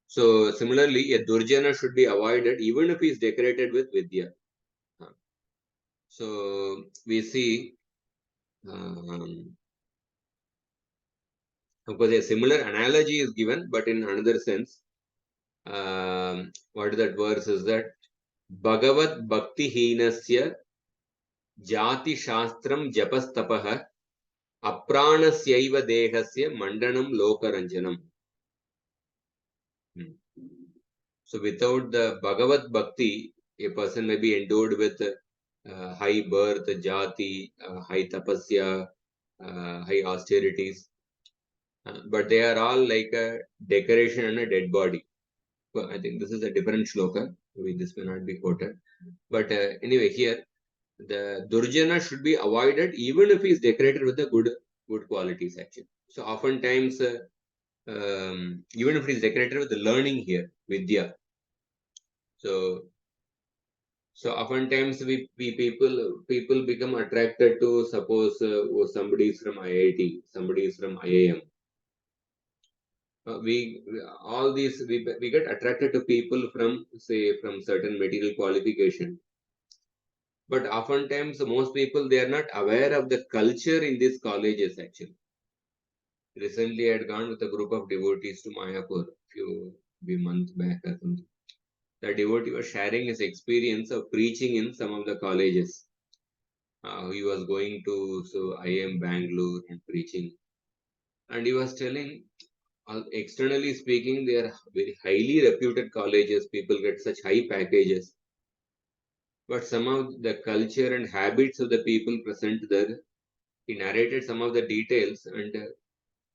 so similarly, a Durjana should be avoided even if he is decorated with Vidya. So we see, of course, a similar analogy is given, but in another sense. What that verse is that Bhagavat Bhakti Heenasya Jati Shastram Japastapaha Apranasyaiva Dehasya Mandanam Lokaranjanam. So without the Bhagavat Bhakti, a person may be endowed with high birth, jati, high tapasya, high austerities, but they are all like a decoration and a dead body. So I think this is a different shloka. Maybe this may not be quoted. But anyway, here the Durjana should be avoided even if he is decorated with the good qualities actually. So oftentimes, even if he is decorated with the learning here, Vidya. So oftentimes people become attracted to, suppose oh, somebody is from IIT, somebody is from IIM. All these we get attracted to people from, say, from certain material qualification. But oftentimes, most people, they are not aware of the culture in these colleges actually. Recently, I had gone with a group of devotees to Mayapur few months back or something. The devotee was sharing his experience of preaching in some of the colleges. He was going to IIM Bangalore and preaching. And he was telling, externally speaking, they are very highly reputed colleges. People get such high packages. But some of the culture and habits of the people present there, he narrated some of the details, and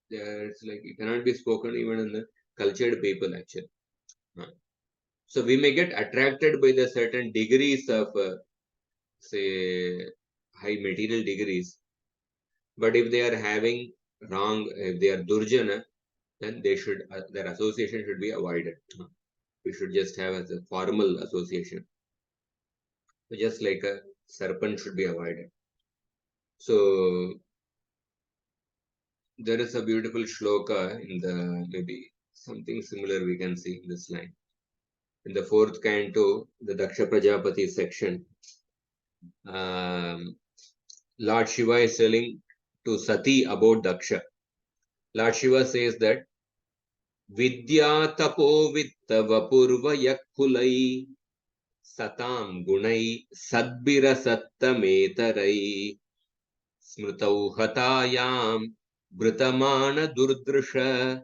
it's like it cannot be spoken even in the cultured people actually. So we may get attracted by the certain degrees of, say, high material degrees, but if they are having wrong, if they are durjana, then their association should be avoided. We should just have as a formal association, just like a serpent should be avoided. So there is a beautiful shloka in the maybe Something similar we can see in this line. In the fourth canto, the Daksha Prajapati section, Lord Shiva is telling to Sati about Daksha. Lord Shiva says that Vidya tapo vitta vapurva yakkulai satam gunai sadbira sattametarai smrtau hatayam bhritamana durdrisha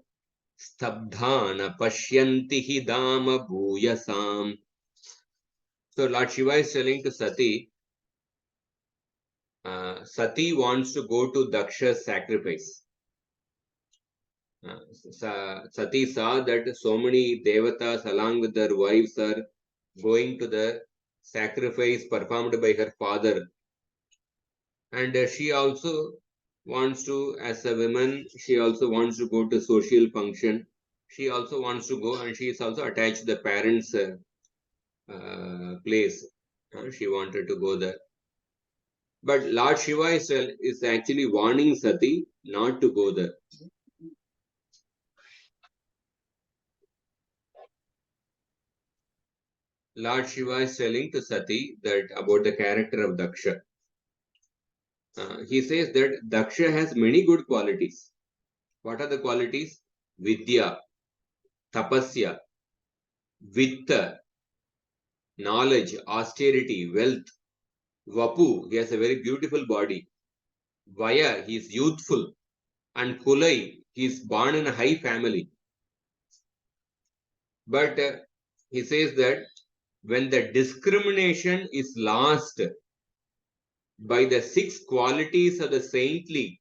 stabdhana pashyanti hidama bhuyasam. So Lord Shiva is telling to Sati, Sati wants to go to Daksha's sacrifice. Sati saw that so many devatas along with their wives are going to the sacrifice performed by her father. And she also wants to, as a woman, she also wants to go to social function. She also wants to go, and she is also attached to the parents' place. She wanted to go there. But Lord Shiva is actually warning Sati not to go there. Lord Shiva is telling to Sati that about the character of Daksha. He says that Daksha has many good qualities. What are the qualities? Vidya, tapasya, vitta, knowledge, austerity, wealth. Vapu, he has a very beautiful body. Vaya, he is youthful. And Kulai, he is born in a high family. But he says that when the discrimination is lost by the 6 qualities of the saintly,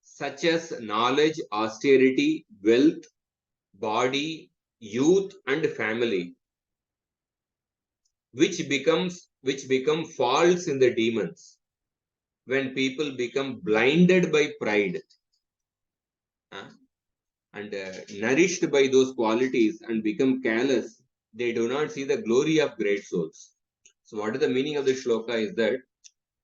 such as knowledge, austerity, wealth, body, youth, and family, which become false in the demons when people become blinded by pride and nourished by those qualities and become callous, they do not see the glory of great souls. So what is the meaning of the shloka is that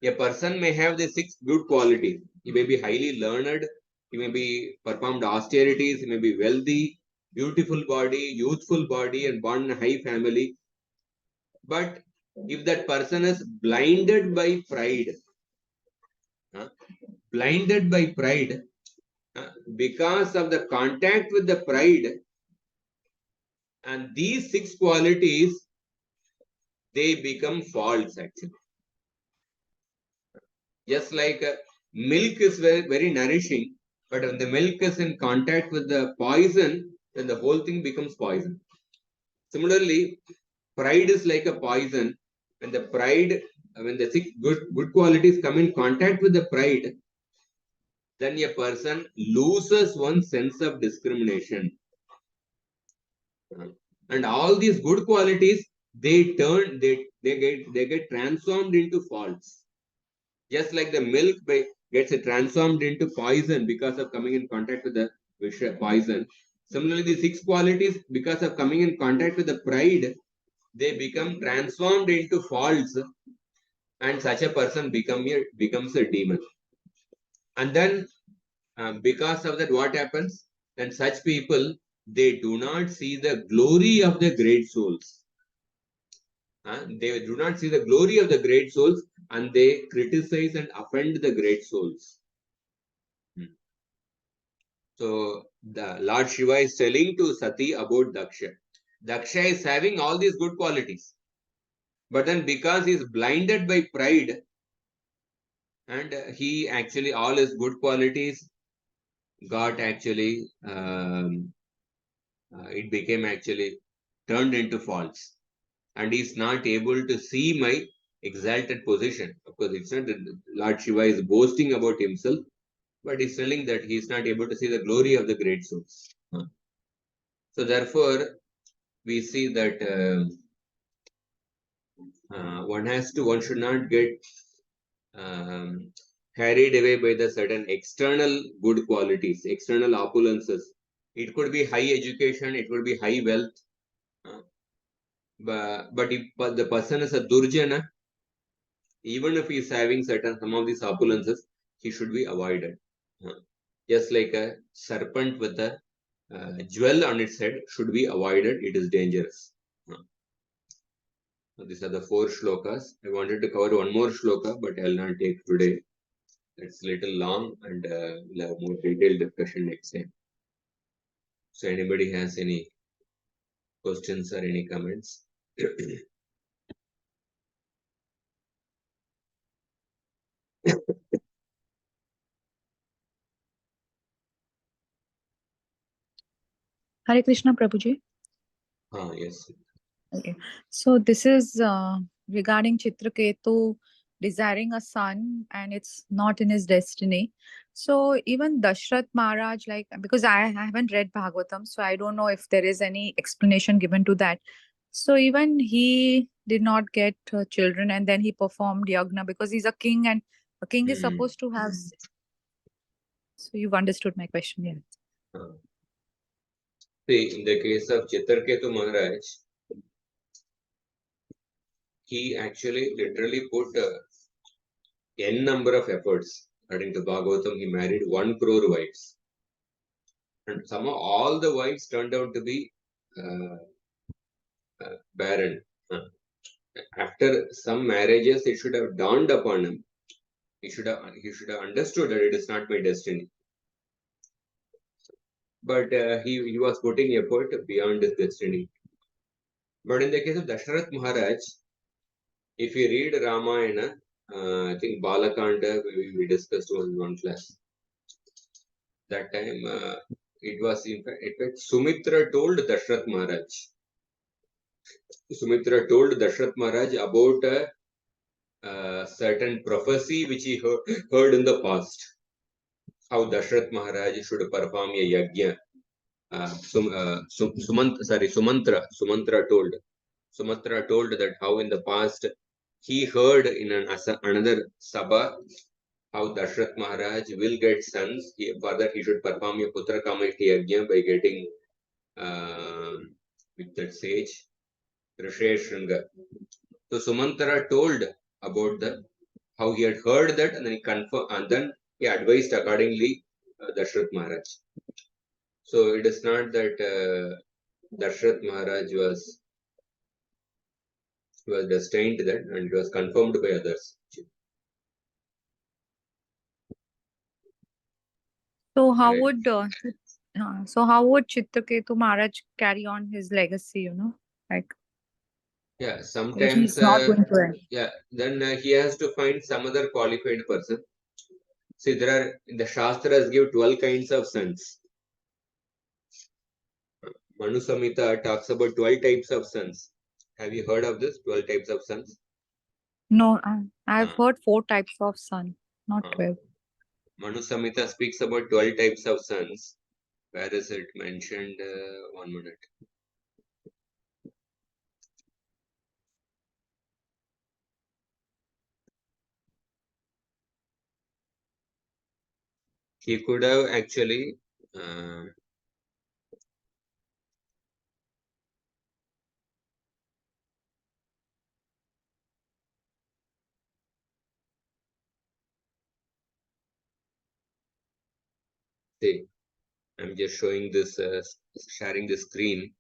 a person may have the 6 good qualities. He may be highly learned, he may be performed austerities, he may be wealthy, beautiful body, youthful body, and born in a high family. But if that person is blinded by pride, blinded by pride, because of the contact with the pride, and these 6 qualities, they become false actually. Just like milk is very nourishing, but when the milk is in contact with the poison, then the whole thing becomes poison. Similarly, pride is like a poison. When the pride, when the 6 good qualities come in contact with the pride, then a person loses one sense of discrimination. And all these good qualities, they get transformed into faults. Just like the milk gets transformed into poison because of coming in contact with the poison. Similarly, the 6 qualities, because of coming in contact with the pride, they become transformed into faults, and such a person becomes a demon. And then, because of that, what happens? Then such people, they do not see the glory of the great souls. They do not see the glory of the great souls, and they criticize and offend the great souls. So the Lord Shiva is telling to Sati about Daksha. Daksha is having all these good qualities. But then because he is blinded by pride, and he actually, all his good qualities got actually, it became actually turned into false. And he is not able to see my exalted position. Of course, it's not that Lord Shiva is boasting about himself, but he's telling that he is not able to see the glory of the great souls. So therefore, we see that one should not get carried away by the certain external good qualities, external opulences. It could be high education, it could be high wealth, but if the person is a durjana, even if he is having some of these opulences, he should be avoided. Just like a serpent with a jewel on its head should be avoided. It is dangerous. These are the 4 shlokas. I wanted to cover one more shloka, but I will not take today. It's a little long, and we'll have more detailed discussion next time. So anybody has any questions or any comments? Hare Krishna, Prabhuji. Yes. Okay. So this is regarding Chitraketu desiring a son and it's not in his destiny. So even Dashrath Maharaj, like, because I haven't read Bhagavatam, so I don't know if there is any explanation given to that. So even he did not get children and then he performed yagna because he's a king and a king is supposed to have. So you've understood my question, yeah. See, in the case of Chitraketu Maharaj, he actually literally put n number of efforts. According to Bhagavatam, he married 1 crore wives. And somehow all the wives turned out to be barren. After some marriages, it should have dawned upon him. He should have understood that it is not my destiny. But he was putting effort beyond his destiny. But in the case of Dashrath Maharaj, if you read Ramayana, I think Balakanda, we discussed in one class. That time, it was in fact Sumitra told Dashrath Maharaj. Sumitra told Dashrath Maharaj about a certain prophecy which he heard in the past. How Dashrath Maharaj should perform a yajna. Sumantra told. Sumatra told that how in the past he heard in another Sabha how Dashrath Maharaj will get sons. Further, he should perform a Putra Kamashti Yajna by getting with that sage, Risheshringa. So Sumantra told about how he had heard that and then he confirmed and then he advised accordingly Dashrath Maharaj. So it is not that Dashrath Maharaj was destined to that and it was confirmed by others. So how would Chitraketu Maharaj carry on his legacy? Like Yeah, if sometimes he's not going to end. yeah, then he has to find some other qualified person. See, there are the Shastras give 12 kinds of sons. Manu Samhita talks about 12 types of sons. Have you heard of this? 12 types of sons? No, I've heard 4 types of sun, not Uh, 12. Manu Samhita speaks about 12 types of sons. Where is it mentioned? 1 minute. He could have actually see, I'm just showing this, sharing the screen.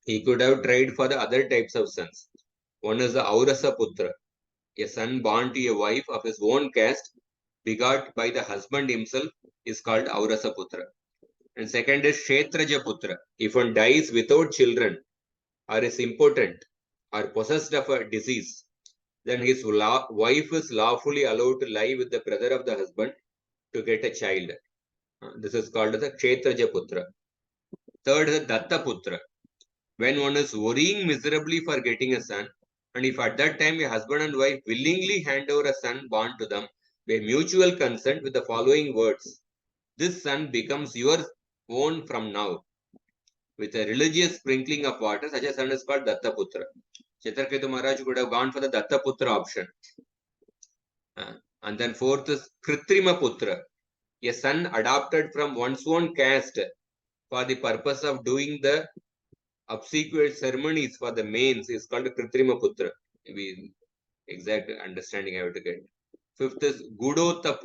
He could have tried for the other types of sons. One is the Aurasa Putra, a son born to a wife of his own caste, begot by the husband himself, is called Aurasa Putra. And second is Kshetraja Putra. If one dies without children, or is impotent, or possessed of a disease, then his wife is lawfully allowed to lie with the brother of the husband to get a child. This is called as a Kshetraja Putra. Third is Datta Putra. When one is worrying miserably for getting a son, and if at that time a husband and wife willingly hand over a son born to them by mutual consent with the following words, this son becomes your own from now. With a religious sprinkling of water, such a son is called Datta Putra. Chitraketu Maharaj could have gone for the Datta Putra option. And then fourth is Kritrima Putra, a son adopted from one's own caste for the purpose of doing the obsequious ceremonies for the mains is called Kritrima Putra. exact understanding I have to get. Fifth is Gudotpanna.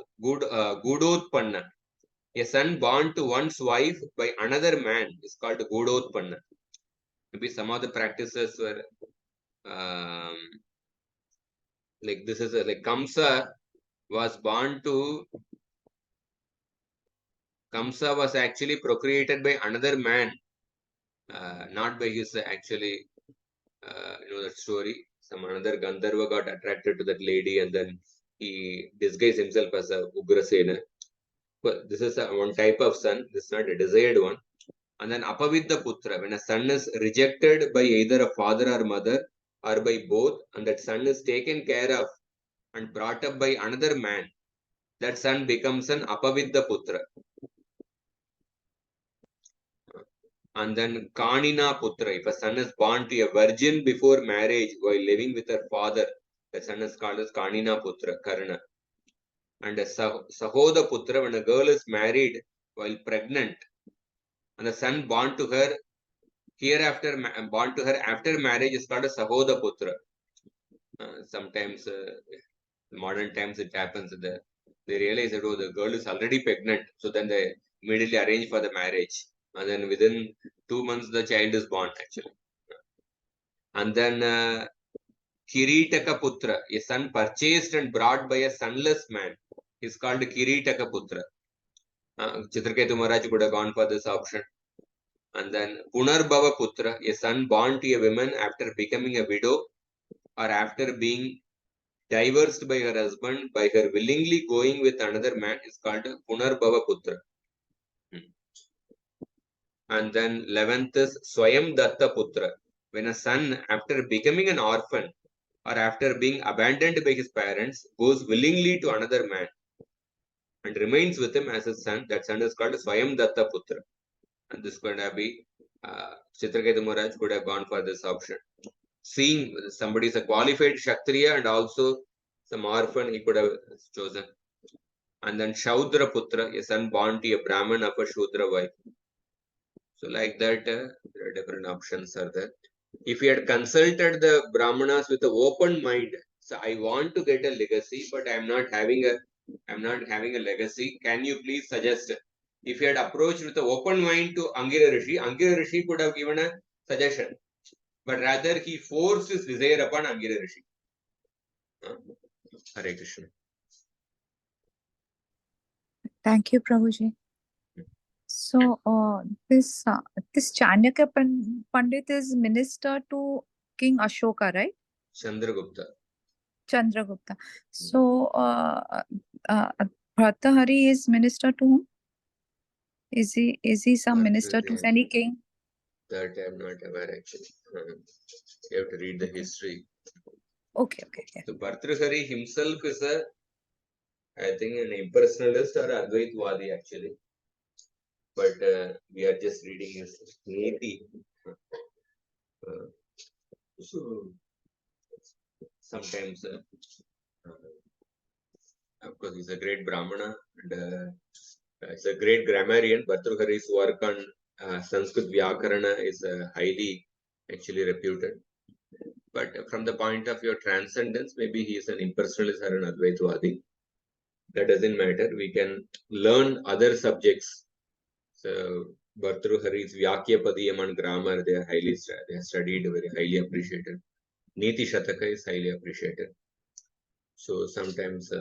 A son born to one's wife by another man is called Gudotpanna. Maybe some of the practices were like this is like Kamsa was born to Kamsa was actually procreated by another man, not by his actually that story. Some another Gandharva got attracted to that lady and then he disguised himself as a Ugrasena. But this is one type of son. This is not a desired one. And then Apavidya Putra, when a son is rejected by either a father or mother or by both, and that son is taken care of and brought up by another man, that son becomes an Apavidya Putra. And then Kanina Putra, if a son is born to a virgin before marriage while living with her father, the son is called as Kanina Putra, Karna. And a Sahoda Putra, when a girl is married while pregnant, and the son born to her after marriage is called a Sahoda Putra. Sometimes, modern times it happens that they realize that the girl is already pregnant, so then they immediately arrange for the marriage, and then within 2 months the child is born actually. And then Kiritaka Putra, a son purchased and brought by a sonless man, is called Kiritaka Putra. Chitraketu Maharaj could have gone for this option. And then Punarbhava Putra, a son born to a woman after becoming a widow or after being divorced by her husband by her willingly going with another man, is called Punarbhava Putra. And then 11th is Swayam Datta Putra, when a son after becoming an orphan or after being abandoned by his parents goes willingly to another man and remains with him as his son, that son is called Swayam Datta Putra. And this could have been Chitraketu Maharaj could have gone for this option. Seeing somebody is a qualified Kshatriya and also some orphan, he could have chosen. And then Shaudra Putra, a son born to a Brahman of a Shudra wife. So like that, there are different options are there. If he had consulted the Brahmanas with an open mind, so I want to get a legacy, but I'm not having a legacy. Can you please suggest? If he had approached with an open mind to Angira Rishi could have given a suggestion. But rather he forced his desire upon Angira Rishi. Hare Krishna. Thank you, Prabhuji. So, this Chanakya Pandit is minister to King Ashoka, right? Chandragupta. Chandragupta. So, Bhartahari is minister to whom? Is he some minister to any king? That I am not aware actually. You have to read the history. Okay. Yeah. So Bhartahari himself is I think an impersonalist or Advaitvadi actually. But we are just reading his Niti. So sometimes, of course, he's a great Brahmana and he's a great grammarian. Bhartahari's work on Sanskrit Vyakarana is highly actually reputed. But from the point of view of transcendence, maybe he is an impersonalist or an Advaitvadi. That doesn't matter. We can learn other subjects. So Bhartahari's Vyakyapadiyam and grammar, they are studied, very highly appreciated. Niti Shataka is highly appreciated. So sometimes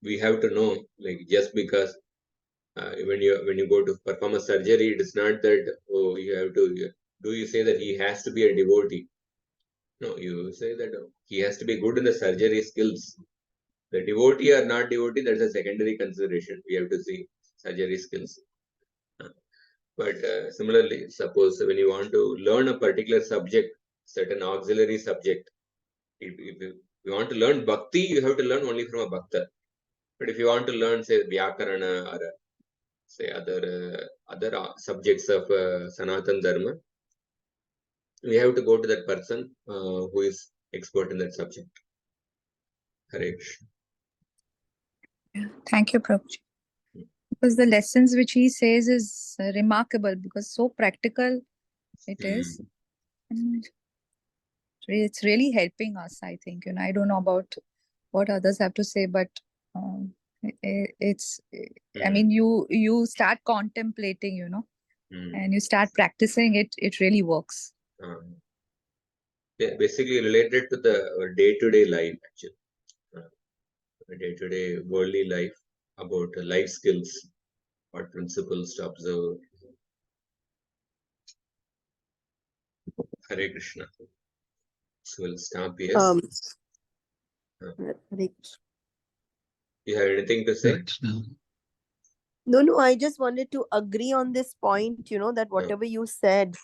we have to know, like just because when you go to perform a surgery, it is not that you have to. Do you say that he has to be a devotee? No, you say that he has to be good in the surgery skills. The devotee or not devotee, that's a secondary consideration. We have to see surgery skills. But similarly, suppose when you want to learn a particular subject, certain auxiliary subject, if you want to learn bhakti, you have to learn only from a bhakta. But if you want to learn, say, Vyakarana or say other subjects of Sanatan Dharma, we have to go to that person who is expert in that subject. Hare Krishna. Thank you, Prabhuji. Because the lessons which he says is remarkable because so practical it is. And it's really helping us, I think. You know, I don't know about what others have to say, but um, it's, I mean, you start contemplating, you know, and you start practicing it, it really works. Yeah, basically related to the day-to-day life, actually. Day-to-day worldly life, about life skills, what principles to observe. Hare Krishna. So we'll stop here. Um, Uh, Hare Krishna. You have anything to say? No, I just wanted to agree on this point, you know, that whatever you said,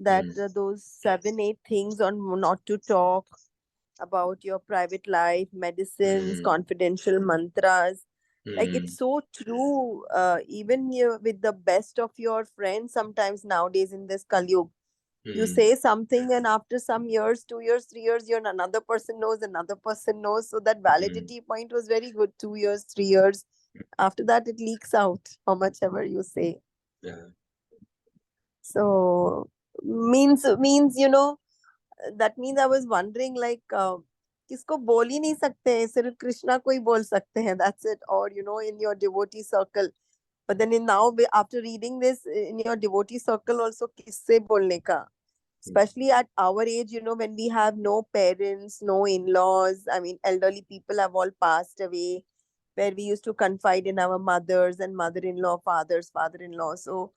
that those 7, 8 things on not to talk about your private life, medicines, confidential mantras. Like, it's so true. Even you, with the best of your friends, sometimes nowadays in this Kali, you say something, and after some years, 2 years, 3 years, you're another person knows, another person knows. So that validity point was very good. 2 years, 3 years. After that, it leaks out how much ever you say. Yeah. So means you know, that means I was wondering, like, किसको बोल ही नहीं सकते हैं, सिर्फ कृष्णा को ही बोल सकते हैं, that's it. Or, you know, in your devotee circle. But then after reading this, in your devotee circle also, किससे बोलने का? Especially at our age, you know, when we have no parents, no in-laws. I mean, elderly people have all passed away, where we used to confide in our mothers and mother-in-law, fathers, father-in-law. So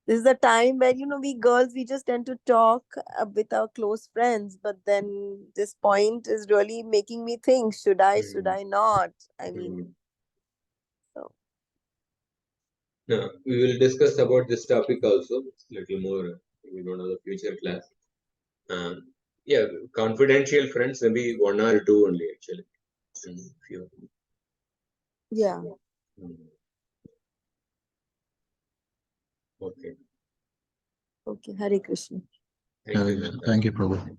this is the time where, you know, we girls, we just tend to talk with our close friends. But then this point is really making me think, should I not? I mean, so. No, we will discuss about this topic also little more. We don't know the future class. Yeah, confidential friends, maybe 1 or 2 only, actually. Few. Yeah. Okay. Okay. Hare Krishna. Thank you. Thank you, Prabhu.